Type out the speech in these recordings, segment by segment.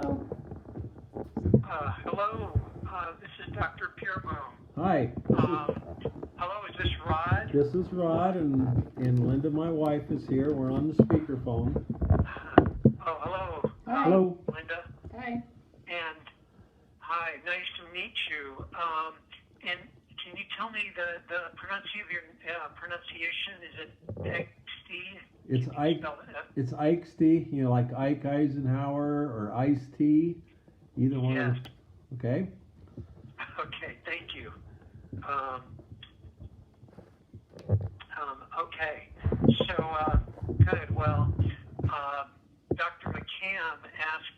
Hello. Hello. This is Dr. Peereboom. Hi. Hello, is this Rod? This is Rod, and Linda, my wife, is here. We're on the speakerphone. Oh, hello. Hi. Hello. Linda. Hi. And hi, nice to meet you. And can you tell me the pronunciation? Is it X-T? It's Ike. It's Ike's tea. You know, like Ike Eisenhower or Iced Tea. Either one. Yes. Okay. Okay, thank you. Okay, so good. Well, Dr. McCam asked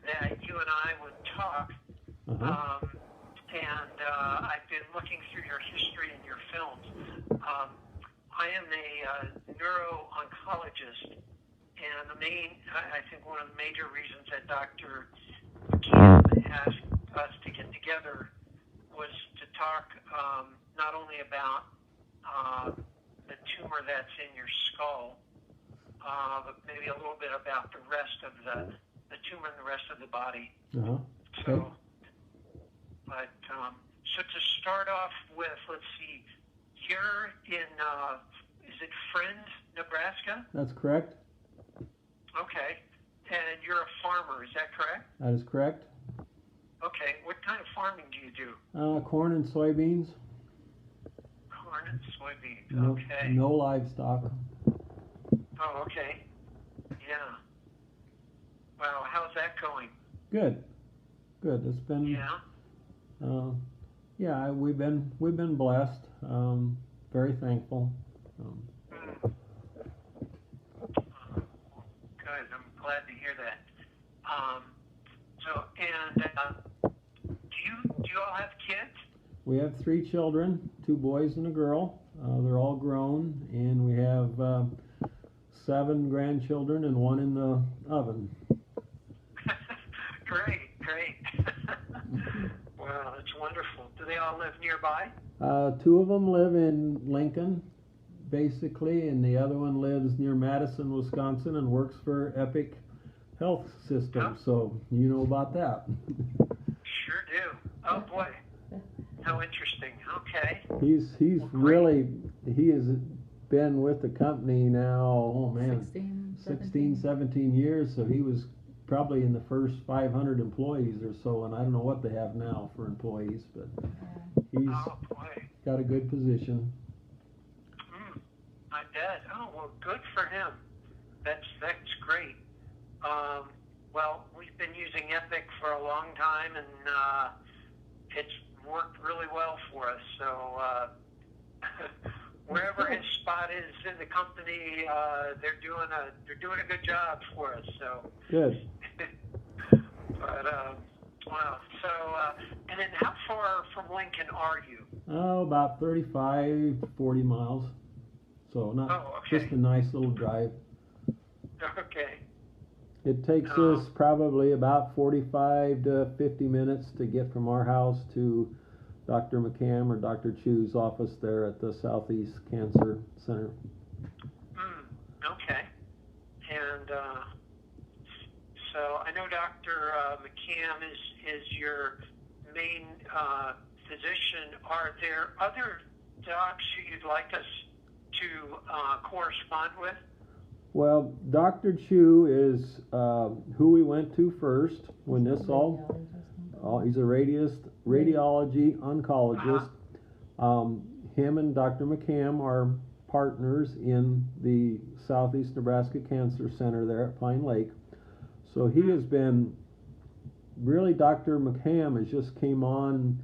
that you and I would talk, and I've been looking through your history and your films. I am a neuro-oncologist, and I think one of the major reasons that Dr. McCam asked us to get together was to talk not only about the tumor that's in your skull, but maybe a little bit about the rest of the tumor and the rest of the body. Okay. So to start off with, let's see, you're in, is it Friend, Nebraska? That's correct. Okay. And you're a farmer, is that correct? That is correct. Okay. What kind of farming do you do? Corn and soybeans. Corn and soybeans. Okay. No livestock. Oh, okay. Yeah. Wow. How's that going? Good. Good. It's been. Yeah. Yeah. We've been blessed. Very thankful. Good. I'm glad to hear that. Do you all have kids? We have 3 children, 2 boys and a girl. They're all grown, and we have 7 grandchildren and 1 in the oven. Great. Wow, that's wonderful. Do they all live nearby? 2 of them live in Lincoln, basically, and the other one lives near Madison, Wisconsin, and works for Epic Health System. Oh. So you know about that. Sure do. Oh boy, how interesting. Okay. He has been with the company now. Oh man, 16, 17 years. So he was probably in the first 500 employees or so, and I don't know what they have now for employees, but he's got a good position. I bet. Oh well, good for him. That's great. Well, we've been using Epic for a long time, and it's worked really well for us. So wherever his spot is in the company, they're doing a good job for us. So good. But wow. So and then how far from Lincoln are you? Oh, about 35 to 40 miles. So not just a nice little drive. Okay. It takes us probably about 45 to 50 minutes to get from our house to Dr. McCam or Dr. Chu's office there at the Southeast Cancer Center. Okay. And so I know Dr. McCam is your main physician. Are there other docs you'd like us to correspond with? Well, Dr. Chu is who we went to first when this he's a radiology oncologist. Him and Dr. McCam are partners in the Southeast Nebraska Cancer Center there at Pine Lake. So he has been, really Dr. McCam has just came on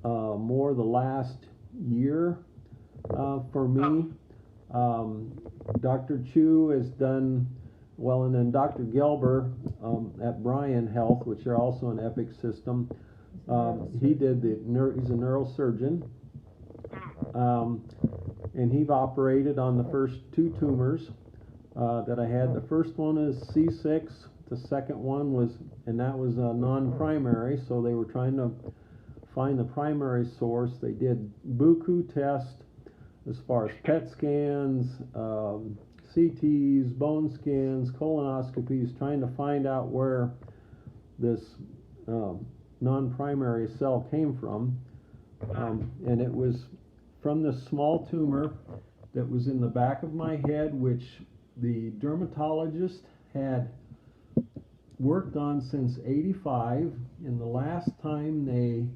more the last year for me. Dr. Chu has done well, and then Dr. Gelber at Bryan Health, which are also an Epic system. He did he's a neurosurgeon, and he operated on the first 2 tumors that I had. The first one is C6. The second one was, and that was a non-primary, so they were trying to find the primary source. They did Buku test as far as PET scans, CTs, bone scans, colonoscopies, trying to find out where this non-primary cell came from. And it was from this small tumor that was in the back of my head, which the dermatologist had worked on since '85, and the last time they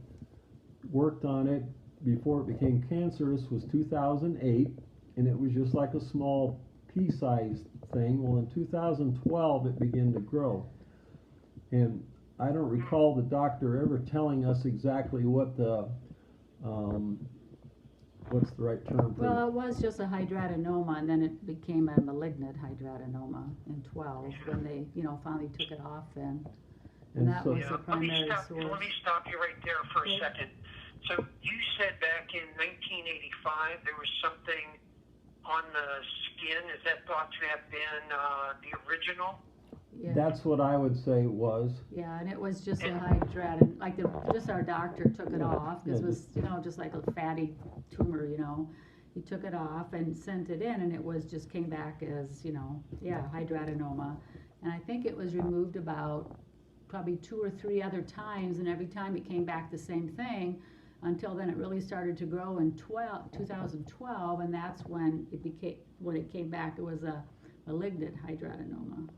worked on it before it became cancerous was 2008, and it was just like a small pea-sized thing. Well, in 2012 it began to grow, and I don't recall the doctor ever telling us exactly what the what's the right term for Well, it was just a hydradenoma, and then it became a malignant hydradenoma in 12 when they, finally took it off. And that so, was the primary source. Let me stop you right there for a second. So you said back in 1985 there was something on the skin. Is that thought to have been the original? Yeah. That's what I would say it was. Yeah, and it was just a hydraden, like just our doctor took it off, because it was, just like a fatty tumor, He took it off and sent it in, and it was just came back as, hydradenoma. And I think it was removed about probably 2 or 3 other times, and every time it came back the same thing, until then it really started to grow in 2012, and that's when it came back, it was a malignant hydradenoma.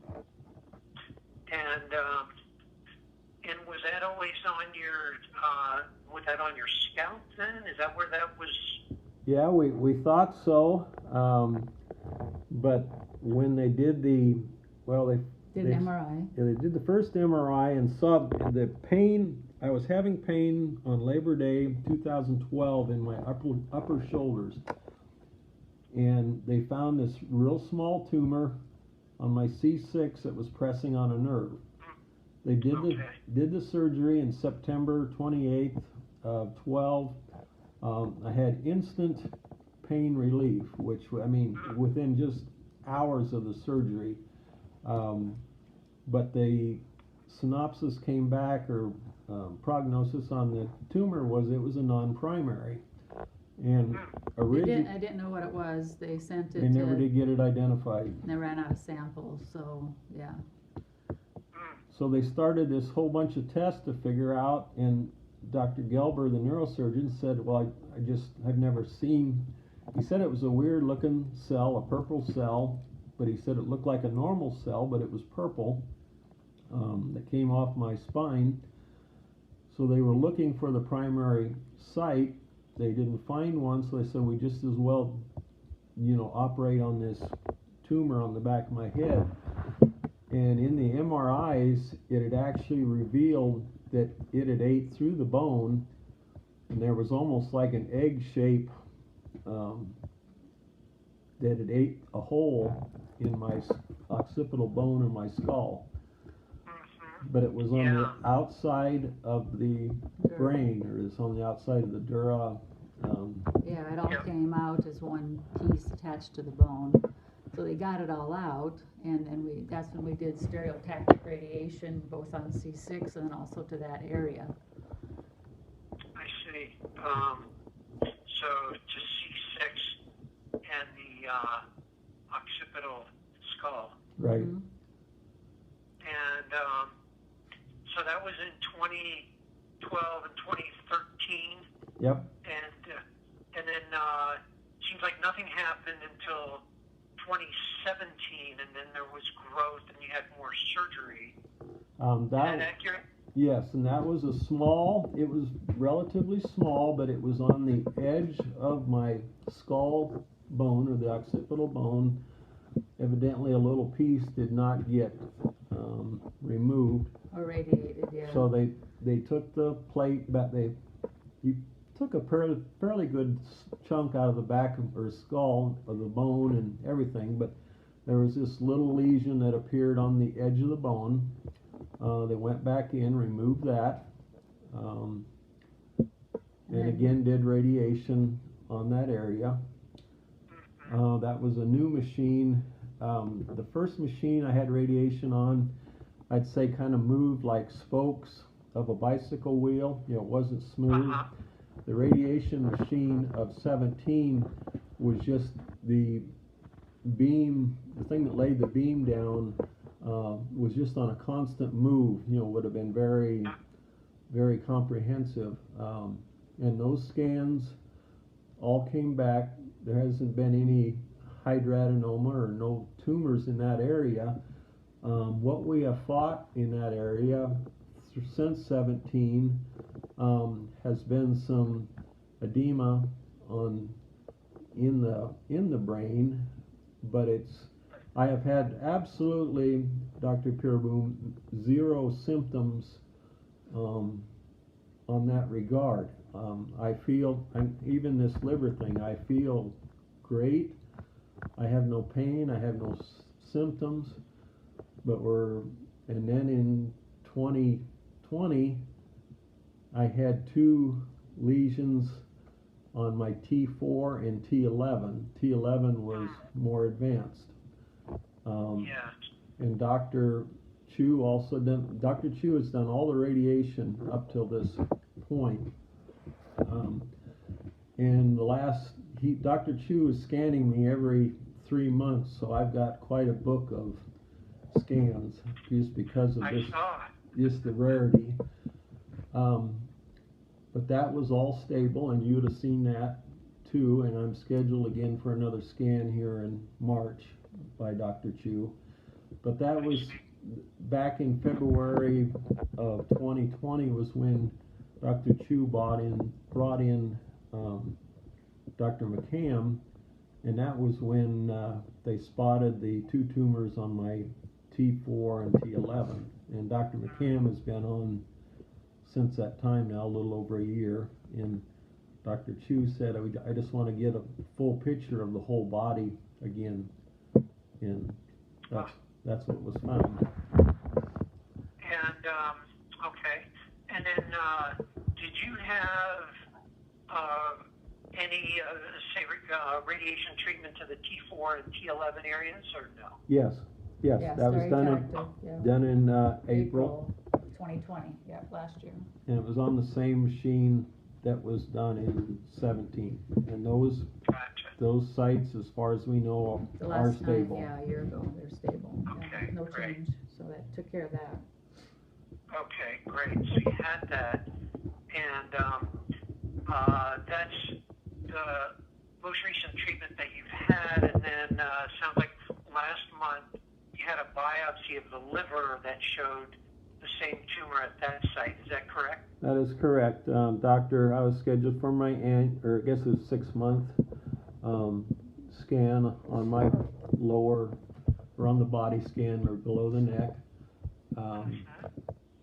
And was that always on your scalp then? Is that where that was? Yeah, we thought so, but when they did the MRI. Yeah, they did the first MRI and saw the pain. I was having pain on Labor Day 2012 in my upper shoulders, and they found this real small tumor on my C6 that was pressing on a nerve. They did the surgery in September 28th of 12. I had instant pain relief, which, within just hours of the surgery. But the synopsis came back, or prognosis on the tumor was it was a non-primary. And originally, I didn't know what it was. They sent it. They never did get it identified. They ran out of samples, so yeah. So they started this whole bunch of tests to figure out, and Dr. Gelber, the neurosurgeon, said, well, I've never seen, he said it was a weird looking cell, a purple cell, but he said it looked like a normal cell, but it was purple, that came off my spine. So they were looking for the primary site. They didn't find one, so they said we just as well, operate on this tumor on the back of my head. And in the MRIs, it had actually revealed that it had ate through the bone, and there was almost like an egg shape that it ate a hole in my occipital bone in my skull. But it was on the outside of the brain, or it's on the outside of the dura. It all came out as one piece attached to the bone. So they got it all out, and that's when we did stereotactic radiation, both on C6 and then also to that area. I see. So to C6 and the occipital skull. Right. Mm-hmm. And so that was in 2012 and 2013. Yep. And then seems like nothing happened until 2017, and then there was growth, and you had more surgery. Is that accurate? Yes, and that was it was relatively small, but it was on the edge of my skull bone, or the occipital bone. Evidently a little piece did not get removed. Or radiated, yeah. So they took the plate, but you took a fairly good chunk out of the back of her skull, of the bone and everything, but there was this little lesion that appeared on the edge of the bone. They went back in, removed that, and again did radiation on that area. That was a new machine. The first machine I had radiation on, I'd say kind of moved like spokes of a bicycle wheel. It wasn't smooth. The radiation machine of 17 was just the beam, the thing that laid the beam down was just on a constant move, would have been very, very comprehensive. And those scans all came back. There hasn't been any hydradenomas or no tumors in that area. What we have fought in that area since 17 has been some edema in the brain, but I have had absolutely, Dr. Peereboom, zero symptoms on that regard. I feel, even this liver thing, I feel great. I have no pain, I have no symptoms, and then in 2020, I had 2 lesions on my T4 and T11. T11 was more advanced. And Dr. Chu Dr. Chu has done all the radiation up till this point. And Dr. Chu is scanning me every 3 months, so I've got quite a book of scans just because of just the rarity. But that was all stable, and you'd have seen that too, and I'm scheduled again for another scan here in March by Dr. Chu. But that was back in February of 2020 was when Dr. Chu brought in Dr. McCam, and that was when they spotted the 2 tumors on my T4 and T11. And Dr. McCam has been on since that time now, a little over a year. And Dr. Chu said, I just want to get a full picture of the whole body again. And that's what was found. And, okay. And then, did you have any, radiation treatment to the T4 and T11 areas, or no? Yes, that was done in April 2020, last year. And it was on the same machine that was done in 17. And those sites, as far as we know, are stable. A year ago, they're stable. Okay, no great. change. So that took care of that. Okay, great. So you had that, and that's the most recent treatment that you've had. And then sounds like last month you had a biopsy of the liver that showed the same tumor at that site. Is that correct? That is correct. Doctor, I was scheduled for my I guess it was 6-month scan on my lower, or on the body scan or below the neck.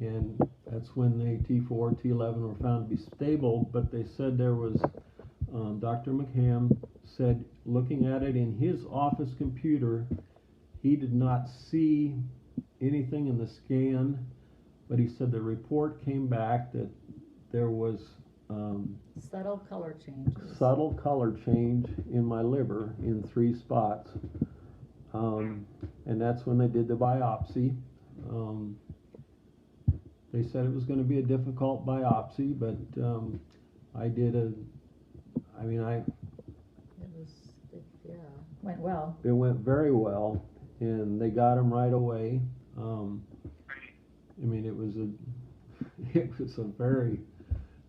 And that's when the T4, T11 were found to be stable, but they said there was, Dr. McCam said, looking at it in his office computer, he did not see anything in the scan, but he said the report came back that there was subtle color changes. Subtle color change in my liver in 3 spots. And that's when they did the biopsy. They said it was going to be a difficult biopsy, but went well. It went very well, and they got him right away. It was a very,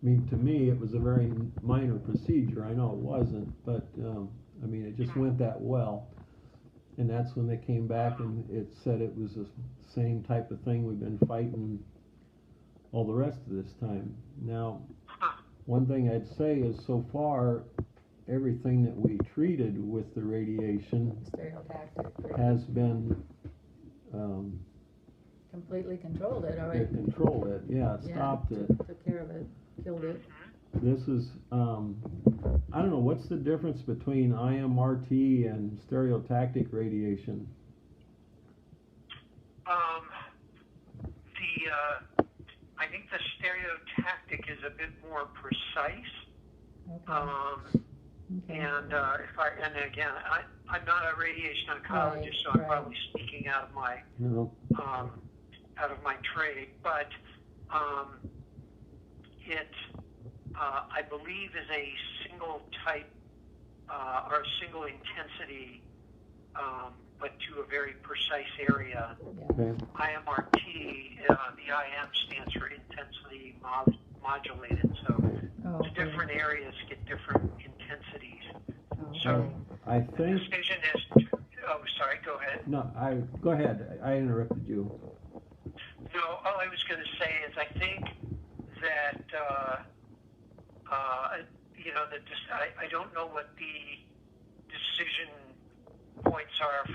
to me, it was a very minor procedure. I know it wasn't, but it just went that well. And that's when they came back and it said it was the same type of thing we've been fighting all the rest of this time. Now, one thing I'd say is so far, everything that we treated with the radiation has been completely controlled it already. It controlled it, stopped it. Took care of it, killed it. This is, I don't know, what's the difference between IMRT and stereotactic radiation? I think the stereotactic is a bit more precise. Okay. And again, I'm not a radiation oncologist, so I'm probably speaking out of my trade. But it, I believe, is a single type or a single intensity but to a very precise area. Okay. IMRT, the IM stands for intensity modulated, so Oh, the different areas get different intensities. Oh, So I the think, decision is, oh, sorry, go ahead. no, go ahead, I interrupted you. No, all I was going to say is I think that, you know, I don't know what the decision points are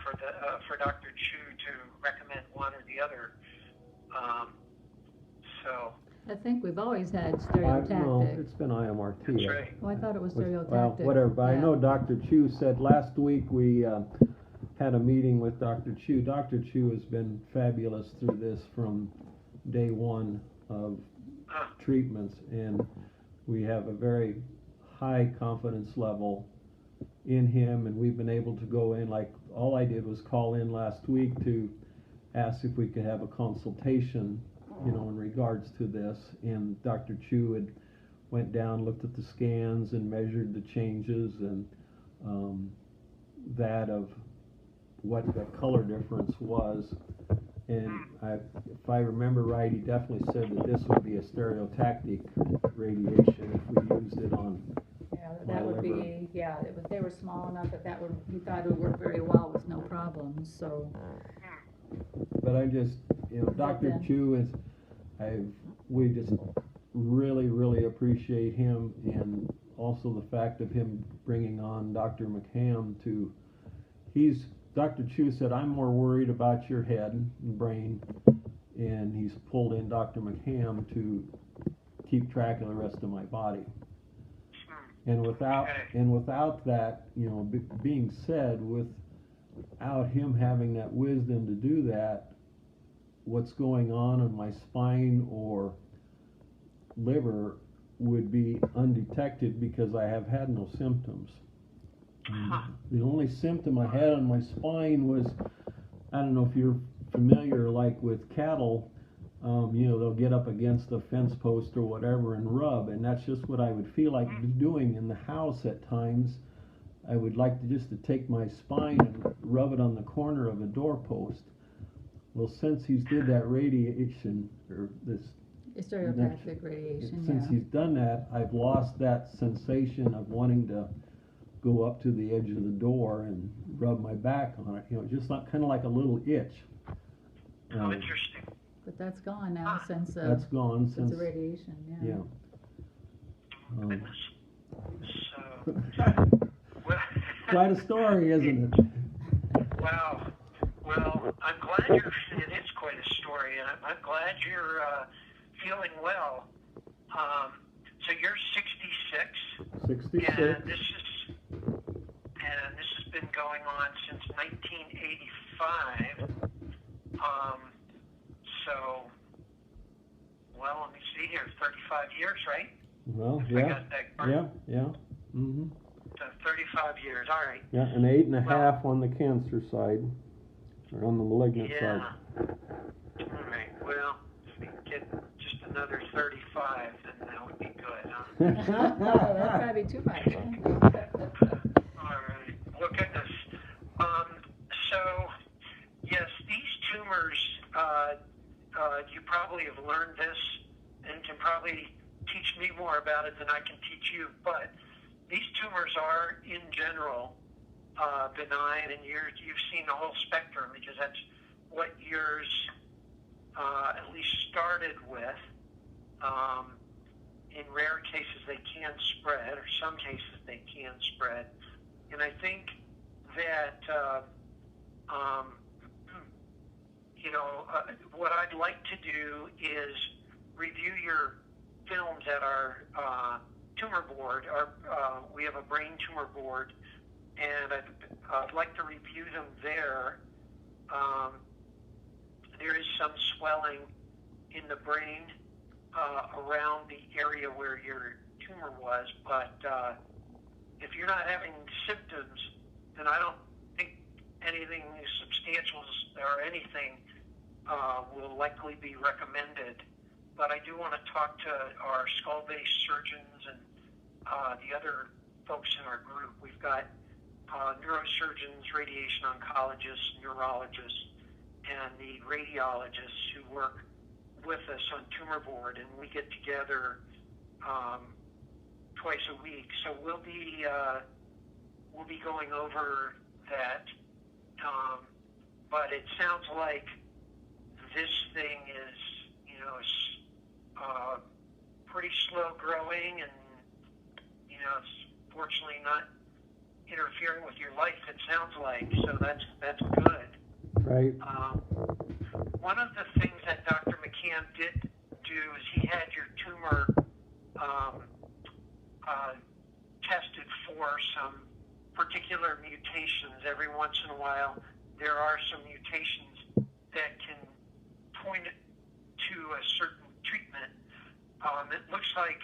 for Dr. Chu to recommend one or the other. So. I think we've always had No, stereotactic. it's been IMRT. That's right. Oh, I thought it was Well, stereotactic. whatever, but I Yeah. know Dr. Chu said last week we had a meeting with Dr. Chu. Dr. Chu has been fabulous through this from day one of treatments, and we have a very high confidence level in him, and we've been able to go in, like, all I did was call in last week to ask if we could have a consultation, you know, in regards to this, and Dr. Chu had went down, looked at the scans and measured the changes, and that of what the color difference was, and if I remember right, he definitely said that this would be a stereotactic radiation if we used it on. Yeah, that would be, yeah, they were small enough that he thought it would work very well with no problems, so. But I just, you know, Dr. Chu is, we just really, really appreciate him, and also the fact of him bringing on Dr. McHam Dr. Chu said, I'm more worried about your head and brain, and he's pulled in Dr. McHam to keep track of the rest of my body. And without that, you know, being said, without him having that wisdom to do that, what's going on in my spine or liver would be undetected because I have had no symptoms. The only symptom I had on my spine was, I don't know if you're familiar, like with cattle, you know, they'll get up against a fence post or whatever and rub, and that's just what I would feel like doing in the house at times. I would like to take my spine and rub it on the corner of a doorpost. Well, since he's did that radiation, or this Stereotactic radiation, since he's done that, I've lost that sensation of wanting to go up to the edge of the door and rub my back on it. You know, just not kind of like a little itch. Oh, interesting. But that's gone now since that's gone since the radiation. Yeah. Goodness. So. Quite a story, isn't it? Wow. Well, I'm glad it is quite a story, and I'm glad you're feeling well. So you're 66. 66. And this has been going on since 1985. So, well, let me see here, 35 years, right? Well, if I got that correct. Yeah. Mm-hmm. So 35 years, all right. Yeah, and 8.5 on the cancer side, or on the malignant side. All right, well, if we can get just another 35, then that would be good, huh? That'd probably be too much. All right. Well, goodness. So, yes, these tumors, you probably have learned this and can probably teach me more about it than I can teach you, but these tumors are, in general, benign, and you've seen the whole spectrum because that's what yours at least started with. In rare cases, they can spread, or some cases they can spread. And I think that, what I'd like to do is review your films at our tumor board. We have a brain tumor board, and I'd like to review them there. There is some swelling in the brain around the area where your tumor was, but if you're not having symptoms, then I don't think anything substantial or anything will likely be recommended. But I do want to talk to our skull-based surgeons and the other folks in our group. We've got neurosurgeons, radiation oncologists, neurologists, and the radiologists who work with us on tumor board, and we get together twice a week. So we'll be going over that. But it sounds like this thing is, pretty slow growing, and it's fortunately not interfering with your life. It sounds like, so that's good. Right. One of the things that Dr. McCann did do is he had your tumor tested for some particular mutations. Every once in a while, there are some mutations that can point to a certain treatment. It looks like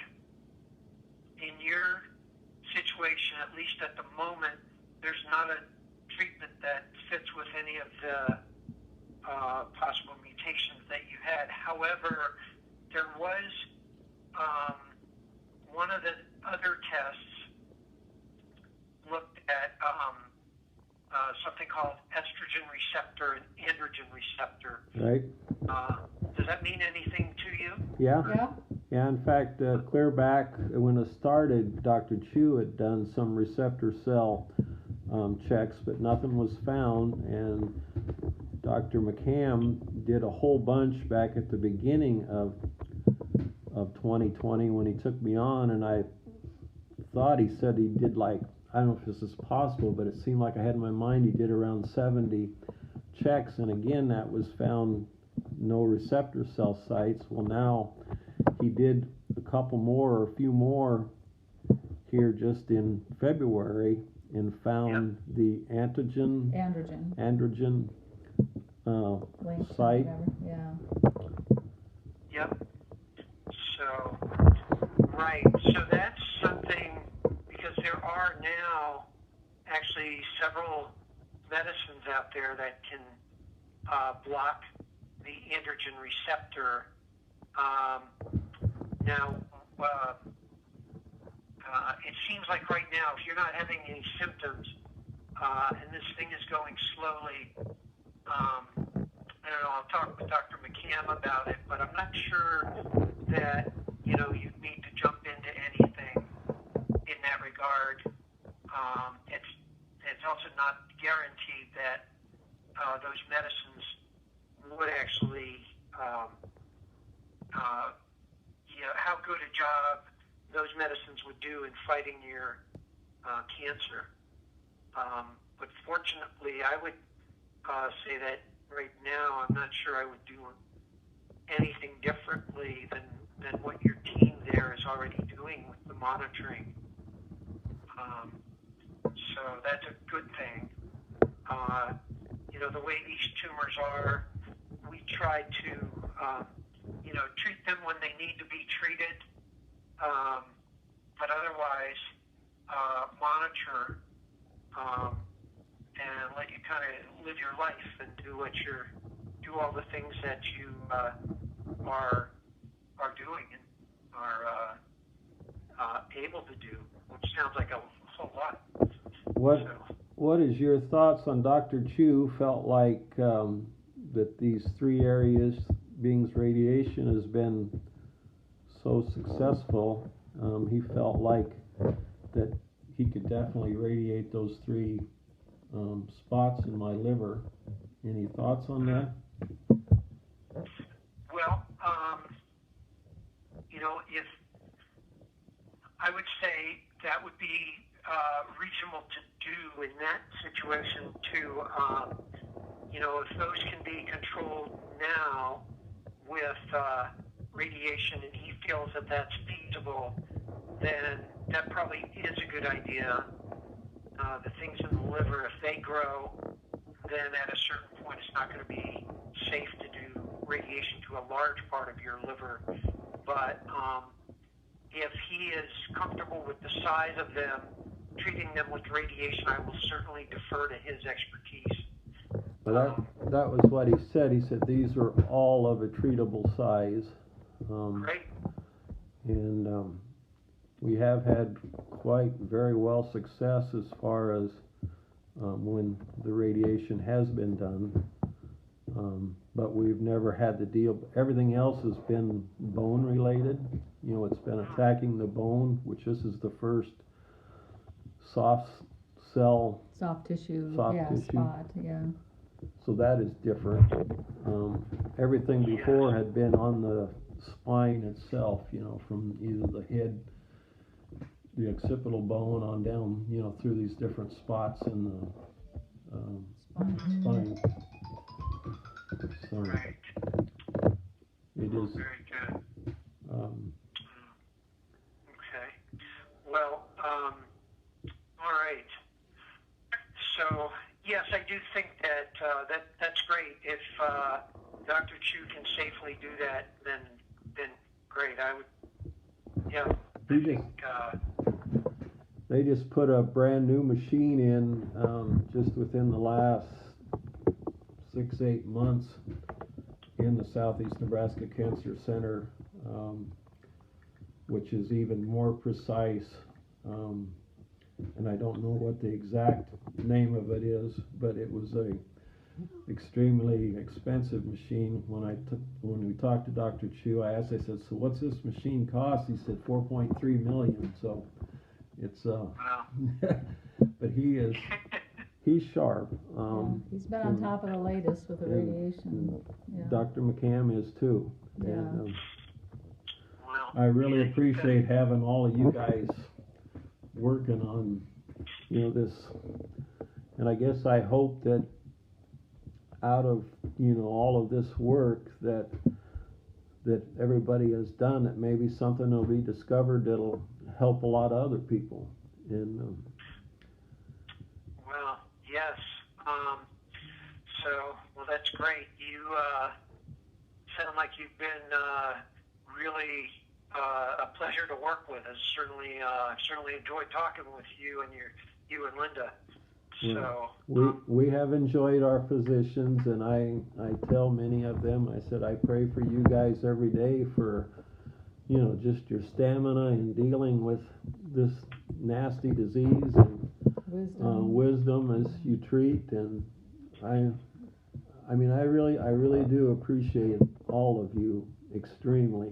in your situation, at least at the moment, there's not a treatment that fits with any of the possible mutations that you had. However, there was one of the other tests looked at something called estrogen receptor and androgen receptor. Right. Does that mean anything to you? Yeah. Yeah. Yeah, in fact, clear back when it started, Dr. Chu had done some receptor cell checks, but nothing was found, and Dr. McCam did a whole bunch back at the beginning of 2020 when he took me on, and I thought he said he did, like, I don't know if this is possible, but it seemed like I had in my mind he did around 70 checks, and again, that was found no receptor cell sites. Well, now he did a couple more, or a few more here just in February, and found the androgen Link, site. whatever. Yeah. Yep. So, right. So that's something, because there are now actually several medicines out there that can block the androgen receptor. Now, it seems like right now, if you're not having any symptoms, and this thing is going slowly, I don't know, I'll talk with Dr. McCam about it, but I'm not sure that, you need to jump into anything in that regard. It's also not guaranteed that those medicines would actually, how good a job those medicines would do in fighting your cancer. But fortunately, I would say that right now, I'm not sure I would do anything differently than what your team there is already doing with the monitoring. So that's a good thing. The way these tumors are, we try to, treat them when they need to be treated, but otherwise monitor and let you kind of live your life and do all the things that you are doing and are able to do, which sounds like a whole lot. What is your thoughts on Dr. Chu felt like that these three areas, being radiation, has been so successful? He felt like that he could definitely radiate those three spots in my liver. Any thoughts on that? Well, if I would say that would be reasonable to do in that situation too. If those can be controlled now with radiation, and he feels that that's feasible, then that probably is a good idea. The things in the liver, if they grow, then at a certain point it's not going to be safe to do radiation to a large part of your liver. But if he is comfortable with the size of them, treating them with radiation, I will certainly defer to his expertise. Well, that was what he said. He said these are all of a treatable size. Great. And we have had quite very well success as far as when the radiation has been done. But we've never had the deal. Everything else has been bone related. You know, it's been attacking the bone, which this is the first soft cell, Soft tissue, Soft tissue. spot, yeah. so that is different. Everything before had been on the spine itself, you know, from either the head, the occipital bone on down, you know, through these different spots in the spine. So Right. it is. Very good. Um, Okay. Well, all right. So, yes, I do think that that's great. If Dr. Chu can safely do that, then great. I would. Yeah. They just put a brand new machine in just within the last 6-8 months in the Southeast Nebraska Cancer Center, which is even more precise. And I don't know what the exact name of it is, but it was a extremely expensive machine. When we talked to Dr. Chu, I said, so what's this machine cost? He said $4.3 million. So it's Wow. but he's sharp. He's been on top of the latest with the radiation. Yeah. Dr. McCam is too. Yeah. And Well, I really appreciate having all of you guys working on, you know, this. And I guess I hope that out of, you know, all of this work that everybody has done, that maybe something will be discovered that'll help a lot of other people. And well, yes. Well, that's great. You sound like you've been really a pleasure to work with. I've certainly enjoyed talking with you and Linda. So we have enjoyed our physicians, and I tell many of them, I said, I pray for you guys every day for, you know, just your stamina in dealing with this nasty disease, and wisdom as you treat. And I mean, I really do appreciate all of you extremely.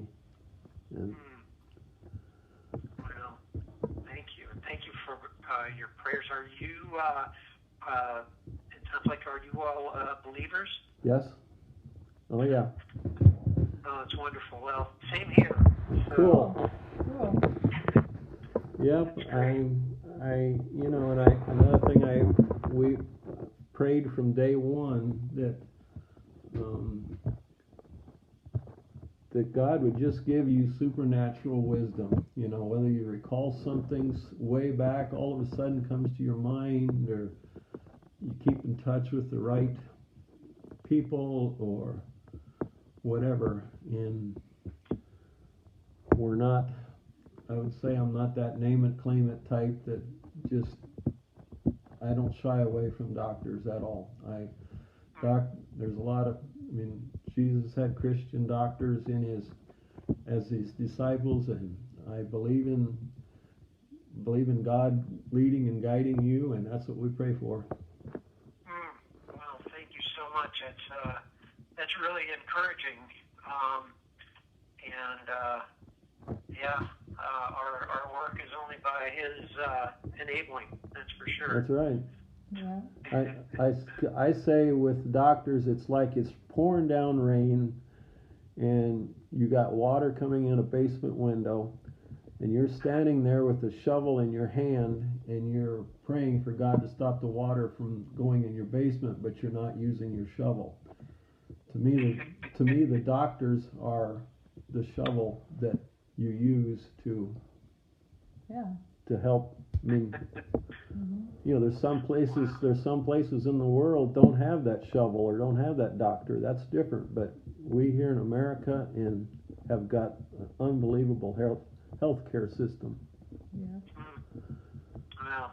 And well, thank you. Thank you for your prayers. Are you? It sounds like, are you all believers? yes. Oh yeah. Oh, it's wonderful. Well, same here. So, Cool. Yep. You know, and another thing we prayed from day one that that God would just give you supernatural wisdom. You know, whether you recall some things way back, all of a sudden comes to your mind, or you keep in touch with the right people or whatever. And we're not, I would say I'm not that name it, claim it type that just, I don't shy away from doctors at all. There's a lot of, I mean, Jesus had Christian doctors as his disciples, and I believe in God leading and guiding you, and that's what we pray for. Well, thank you so much. That's really encouraging. Our work is only by his enabling. That's for sure. That's right. Yeah. I say with doctors, it's like it's pouring down rain, and you got water coming in a basement window, and you're standing there with a shovel in your hand, and you're praying for God to stop the water from going in your basement, but you're not using your shovel. To me, the doctors are the shovel that you use to help. I mean, you know, there's some places in the world don't have that shovel or don't have that doctor. That's different. But we here in America have got an unbelievable health care system. Yeah. Well,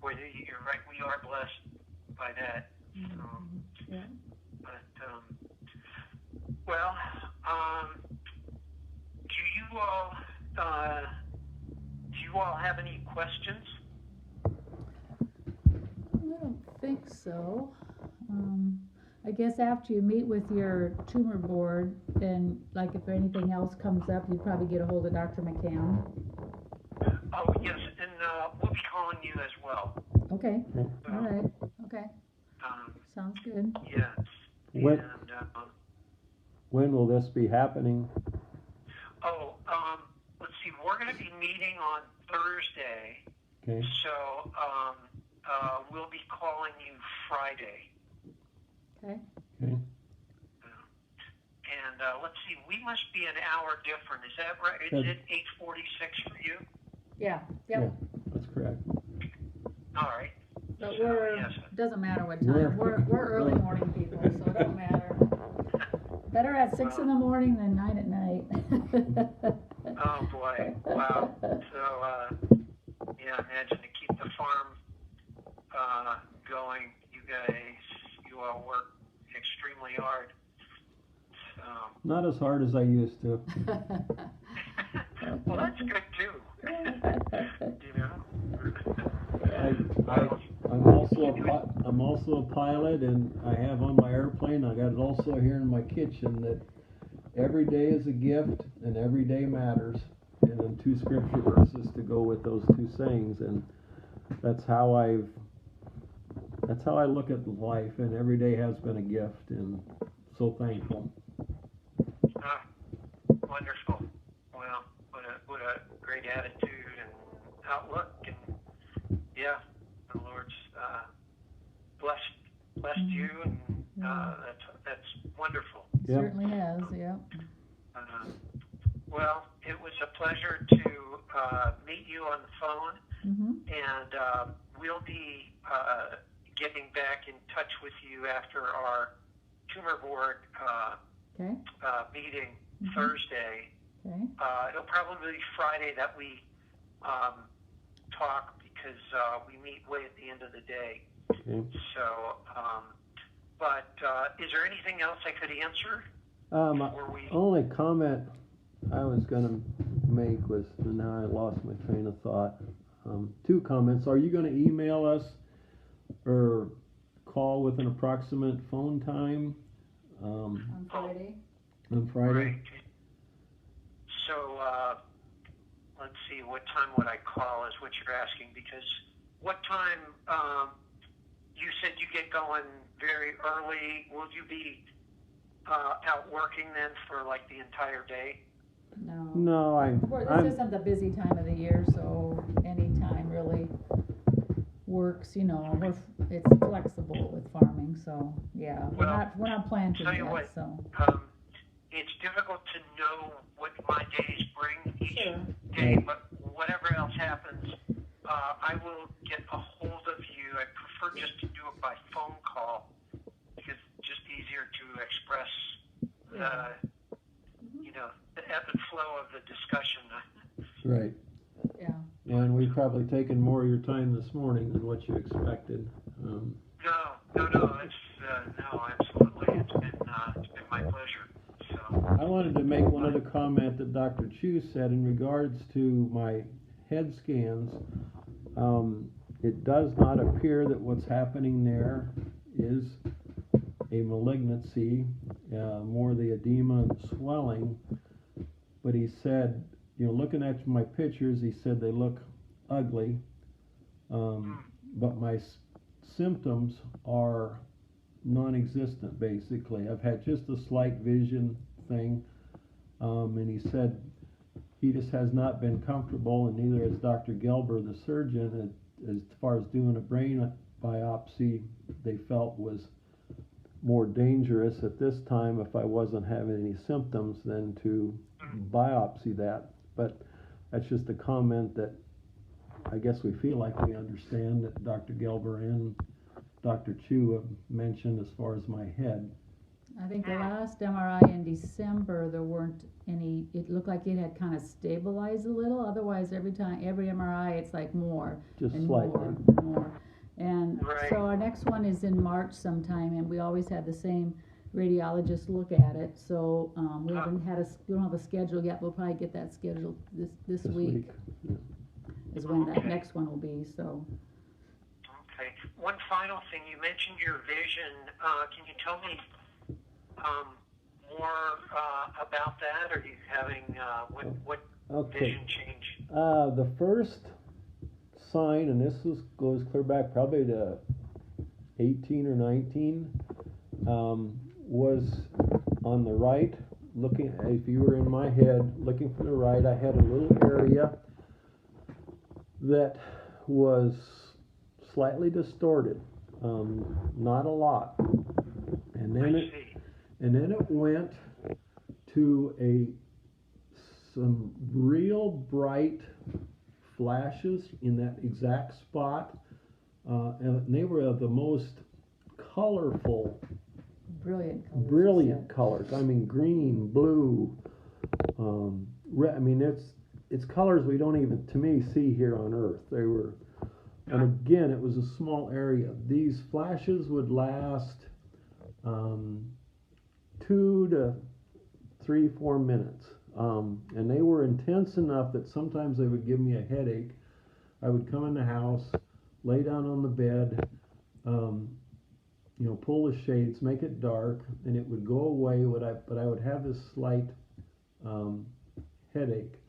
boy, you're right. We are blessed by that. Yeah. But well, do you all have any questions? don't think so. I guess after you meet with your tumor board, then, like, if anything else comes up, you'd probably get a hold of Dr. McCann. Oh, yes, and we'll be calling you as well. Okay, all right, okay, Um, sounds good. yes. When, And, when will this be happening? let's see, we're going to be meeting on Thursday, Okay, so we'll be calling you Friday. Okay, okay. And let's see, we must be an hour different. Is that right? Is it 8:46 for you? yeah, Yeah, yep, that's correct. All right. but So, we're, yes. doesn't matter what We're- time, we're early morning people, so it don't matter. Better at 6 in the morning than 9 at night. Oh boy! Wow. So yeah, imagine to keep the farm going. You all work extremely hard. So. Not as hard as I used to. Well, that's good too. You know. I'm also a pilot, and I have on my airplane. I got it also here in my kitchen that every day is a gift and every day matters, and then 2 scripture verses to go with those 2 sayings, and that's how I look at life, and every day has been a gift, and so thankful. Wonderful. Well, what a great attitude and outlook, and yeah, the Lord's blessed you, and that's wonderful. Yep. Certainly has, yep. Well, it was a pleasure to meet you on the phone, and we'll be getting back in touch with you after our tumor board meeting Thursday. Okay. It'll probably be Friday that we talk, because we meet way at the end of the day. Okay. So, but is there anything else I could answer? Only comment I was going to make was, and now I lost my train of thought. 2 comments. Are you going to email us or call with an approximate phone time? On Friday? On Friday? Right. So, let's see, what time would I call is what you're asking, because what time, you said you get going very early. Will you be out working then for like the entire day? No, this isn't the busy time of the year, so any time really works, you know. It's flexible with farming, so yeah. Well, we're not planning tell you yet, what, so. it's difficult to know what my days bring each Sure. day, but whatever else happens, I will get a hold of you. I prefer just to do it by phone call, because it's just easier to express the ebb and flow of the discussion. Right. Yeah. And we've probably taken more of your time this morning than what you expected. No, it's no, absolutely. It's been my pleasure. So. I wanted to make one other comment that Dr. Chu said in regards to my head scans. It does not appear that what's happening there is a malignancy, more the edema and swelling. But he said, looking at my pictures, he said they look ugly. But my symptoms are non-existent, basically. I've had just a slight vision thing. And he said he just has not been comfortable, and neither has Dr. Gelber, the surgeon, as far as doing a brain biopsy. They felt was more dangerous at this time if I wasn't having any symptoms than to biopsy that. But that's just a comment that I guess we feel like we understand that Dr. Gelber and Dr. Chu have mentioned as far as my head. I think the last MRI in December, there weren't any, it looked like it had kind of stabilized a little. Otherwise, every MRI, it's like more Just and slightly. more and more. And Right. so our next one is in March sometime, and we always have the same radiologist look at it. So we don't have a schedule yet. We'll probably get that scheduled this week. Yeah. Is when that Okay. next one will be. So Okay. one final thing. You mentioned your vision. Can you tell me more about that? Are you having what Okay. vision change? The first sign, and this goes clear back probably to 18 or 19, was on the right. Looking, if you were in my head, looking from the right, I had a little area that was slightly distorted, not a lot, and then it went to some real bright flashes in that exact spot, and they were the most colorful, brilliant colors. I mean, green, blue, red. I mean, it's colors we don't even, to me, see here on Earth. They were, and again, it was a small area. These flashes would last 2 to 3, 4 minutes, and they were intense enough that sometimes they would give me a headache. I would come in the house, lay down on the bed, pull the shades, make it dark, and it would go away. But I would have this slight headache.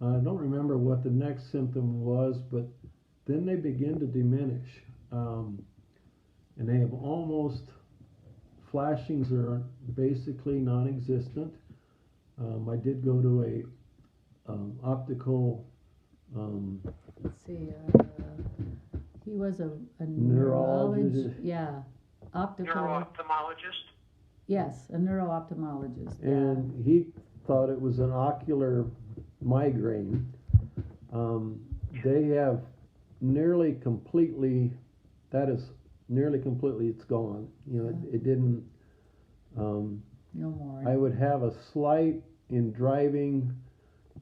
I don't remember what the next symptom was, but then they begin to diminish, and they have almost, flashings are basically non-existent. I did go to a optical. Let's see. He was a neurologist. Yeah, optical. Neuro-ophthalmologist? Yes, a neuro-ophthalmologist. And he thought it was an ocular migraine. They have nearly completely, it's gone. It didn't. No more. I would have a slight, in driving,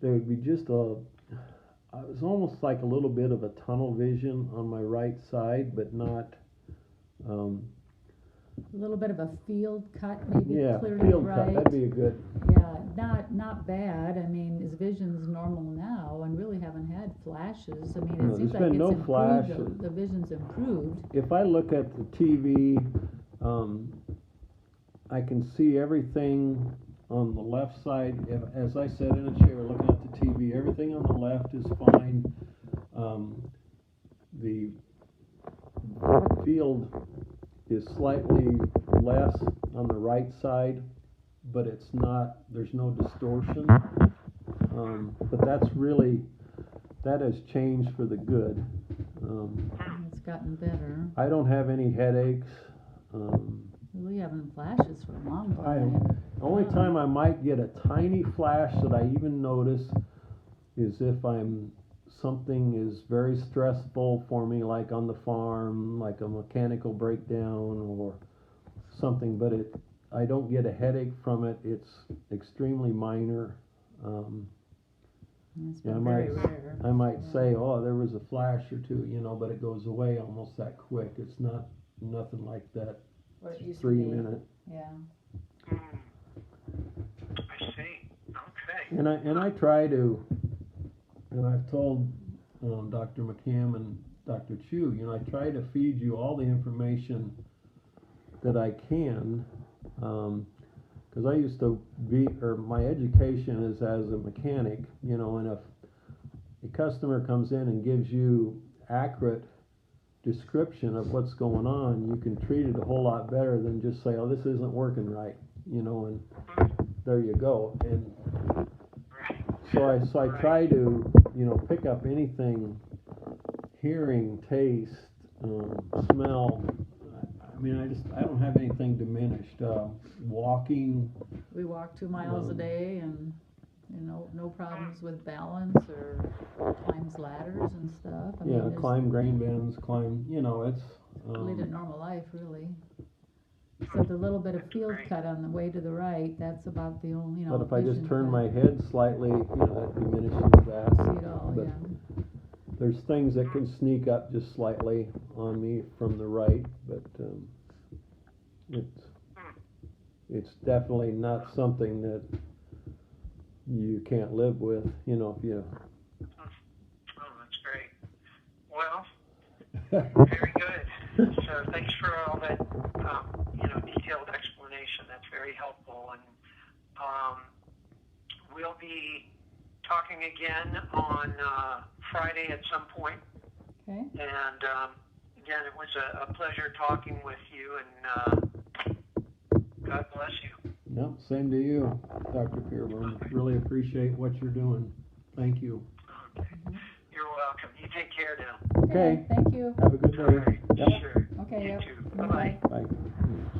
there would be just it was almost like a little bit of a tunnel vision on my right side, but not. A little bit of a field cut, maybe. Yeah, clearly field right. cut, that'd be a good. Yeah, not bad. I mean, his vision's normal now, and really haven't had flashes. I mean, it seems like it's improved. Flashes. The vision's improved. If I look at the TV, I can see everything on the left side. As I sat in a chair looking at the TV, everything on the left is fine. The field is slightly less on the right side, but it's not, there's no distortion. But that has changed for the good. It's gotten better. I don't have any headaches. We having flashes for a long time. The only time I might get a tiny flash that I even notice is if something is very stressful for me, like on the farm, like a mechanical breakdown or something, but I don't get a headache from it. It's extremely minor. It's been very rare. I might say, oh, there was a flash or two, but it goes away almost that quick. It's nothing like that. What it used 3 to be. minute. Yeah. I see. Okay. And I try to, and I've told Dr. McCam and Dr. Chu, I try to feed you all the information that I can, because I used to my education is as a mechanic, and if a customer comes in and gives you accurate description of what's going on, you can treat it a whole lot better than just say, oh, this isn't working right, and there you go. And so I try to, pick up anything, hearing, taste, smell. I mean, I don't have anything diminished. Walking. We walk 2 miles a day, and no problems with balance or climbs ladders and stuff. I mean, climb grain bins, it's lead a normal life, really. So the little bit of field cut on the way to the right, that's about the only, But if I just turn my head slightly, that diminishes that. See it all, But yeah. there's things that can sneak up just slightly on me from the right, but it's definitely not something that you can't live with, if you. Oh, that's great. Well, very good. So thanks for all that, detailed explanation. That's very helpful. And we'll be talking again on Friday at some point. Okay. And again, it was a pleasure talking with you, and God bless you. Yep, same to you, Dr. Peereboom. Okay. Really appreciate what you're doing. Thank you. Okay. You're welcome. You take care now. Okay. Thank you. Have a good All day. right. Yep. Sure. Okay. You Yep. too. Bye-bye. Bye.